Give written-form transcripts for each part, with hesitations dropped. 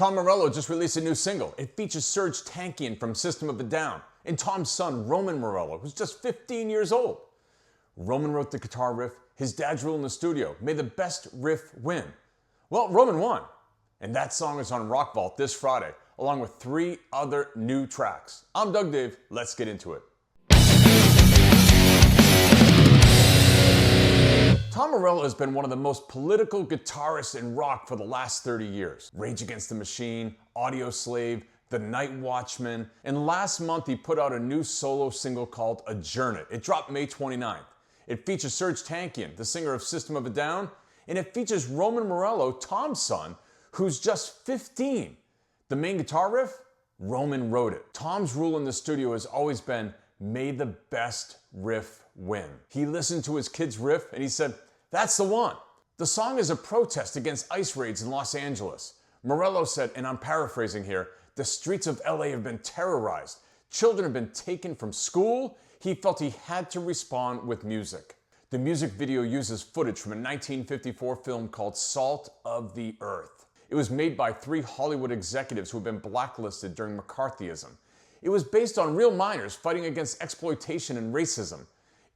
Tom Morello just released a new single. It features Serj Tankian from System of a Down and Tom's son, Roman Morello, who's just 15 years old. Roman wrote the guitar riff. His dad's rule in the studio. May the best riff win. Well, Roman won. And that song is on Rock Vault this Friday, along with 3 other new tracks. I'm Doug Dave. Let's get into it. Tom Morello has been one of the most political guitarists in rock for the last 30 years. Rage Against the Machine, Audio Slave, The Night Watchman, and last month he put out a new solo single called Adjourn It. It dropped May 29th. It features Serj Tankian, the singer of System of a Down, and it features Roman Morello, Tom's son, who's just 15. The main guitar riff? Roman wrote it. Tom's rule in the studio has always been, may the best riff win. He listened to his kid's riff and he said, that's the one. The song is a protest against ICE raids in Los Angeles. Morello said, and I'm paraphrasing here, the streets of LA have been terrorized. Children have been taken from school. He felt he had to respond with music. The music video uses footage from a 1954 film called Salt of the Earth. It was made by 3 Hollywood executives who had been blacklisted during McCarthyism. It was based on real miners fighting against exploitation and racism.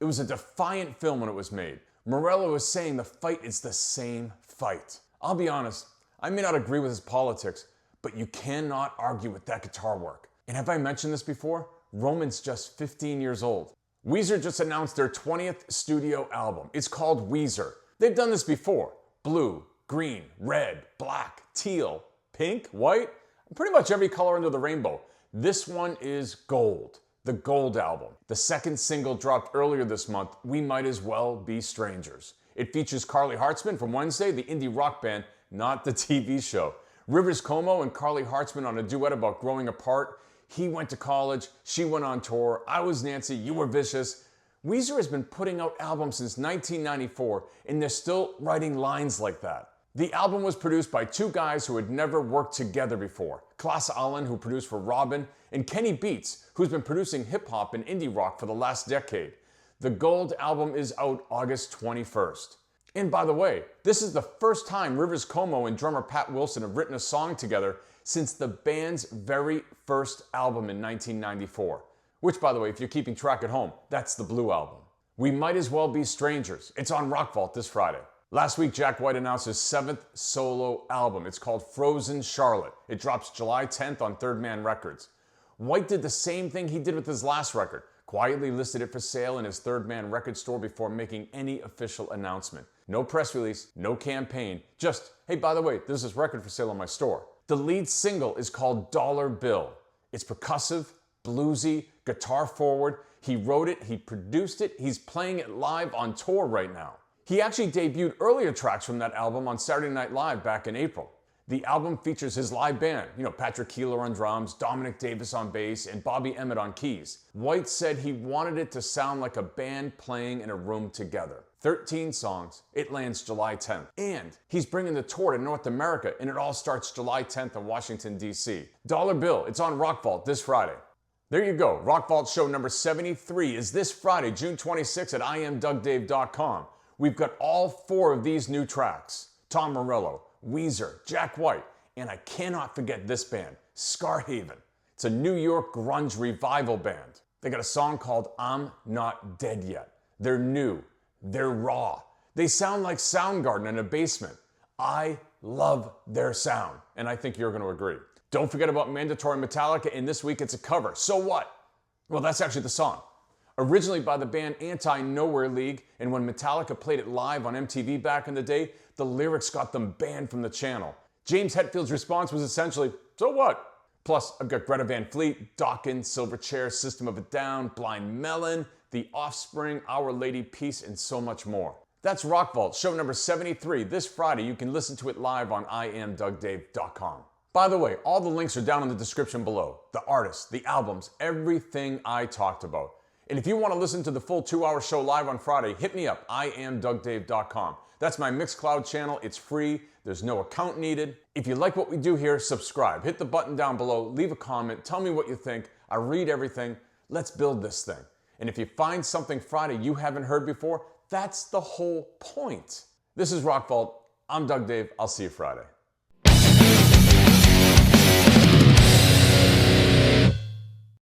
It was a defiant film when it was made. Morello was saying the fight is the same fight. I'll be honest, I may not agree with his politics, but you cannot argue with that guitar work. And have I mentioned this before? Roman's just 15 years old. Weezer just announced their 20th studio album. It's called Weezer. They've done this before. Blue, green, red, black, teal, pink, white, pretty much every color under the rainbow. This one is gold, the Gold album. The second single dropped earlier this month, We Might As Well Be Strangers. It features Carly Hartzman from Wednesday, the indie rock band, not the TV show. Rivers Cuomo and Carly Hartzman on a duet about growing apart. He went to college, she went on tour, I was Nancy, you were vicious. Weezer has been putting out albums since 1994, and they're still writing lines like that. The album was produced by 2 guys who had never worked together before. Klaas Allen, who produced for Robin, and Kenny Beats, who's been producing hip-hop and indie rock for the last decade. The Gold album is out August 21st. And by the way, this is the first time Rivers Cuomo and drummer Pat Wilson have written a song together since the band's very first album in 1994. Which, by the way, if you're keeping track at home, that's the Blue album. We Might As Well Be Strangers. It's on Rock Vault this Friday. Last week, Jack White announced his 7th solo album. It's called Frozen Charlotte. It drops July 10th on Third Man Records. White did the same thing he did with his last record, quietly listed it for sale in his Third Man record store before making any official announcement. No press release, no campaign, just, hey, by the way, there's this record for sale on my store. The lead single is called Dollar Bill. It's percussive, bluesy, guitar forward. He wrote it, he produced it, he's playing it live on tour right now. He actually debuted earlier tracks from that album on Saturday Night Live back in April. The album features his live band, Patrick Keeler on drums, Dominic Davis on bass, and Bobby Emmett on keys. White said he wanted it to sound like a band playing in a room together. 13 songs, it lands July 10th. And he's bringing the tour to North America, and it all starts July 10th in Washington, D.C. Dollar Bill, it's on Rock Vault this Friday. There you go, Rock Vault show number 73 is this Friday, June 26th at IamDougDave.com. We've got all 4 of these new tracks. Tom Morello, Weezer, Jack White, and I cannot forget this band, Scarhaven. It's a New York grunge revival band. They got a song called I'm Not Dead Yet. They're new, they're raw. They sound like Soundgarden in a basement. I love their sound, and I think you're gonna agree. Don't forget about Mandatory Metallica, and this week it's a cover. So what? Well, that's actually the song. Originally by the band Anti-Nowhere League, and when Metallica played it live on MTV back in the day, the lyrics got them banned from the channel. James Hetfield's response was essentially, so what? Plus, I've got Greta Van Fleet, Dawkins, Silverchair, System of a Down, Blind Melon, The Offspring, Our Lady Peace, and so much more. That's Rock Vault, show number 73. This Friday, you can listen to it live on IamDougDave.com. By the way, all the links are down in the description below. The artists, the albums, everything I talked about. And if you want to listen to the full 2-hour show live on Friday, hit me up, IamDougDave.com. That's my Mixcloud channel. It's free. There's no account needed. If you like what we do here, subscribe. Hit the button down below. Leave a comment. Tell me what you think. I read everything. Let's build this thing. And if you find something Friday you haven't heard before, that's the whole point. This is Rock Vault. I'm Doug Dave. I'll see you Friday.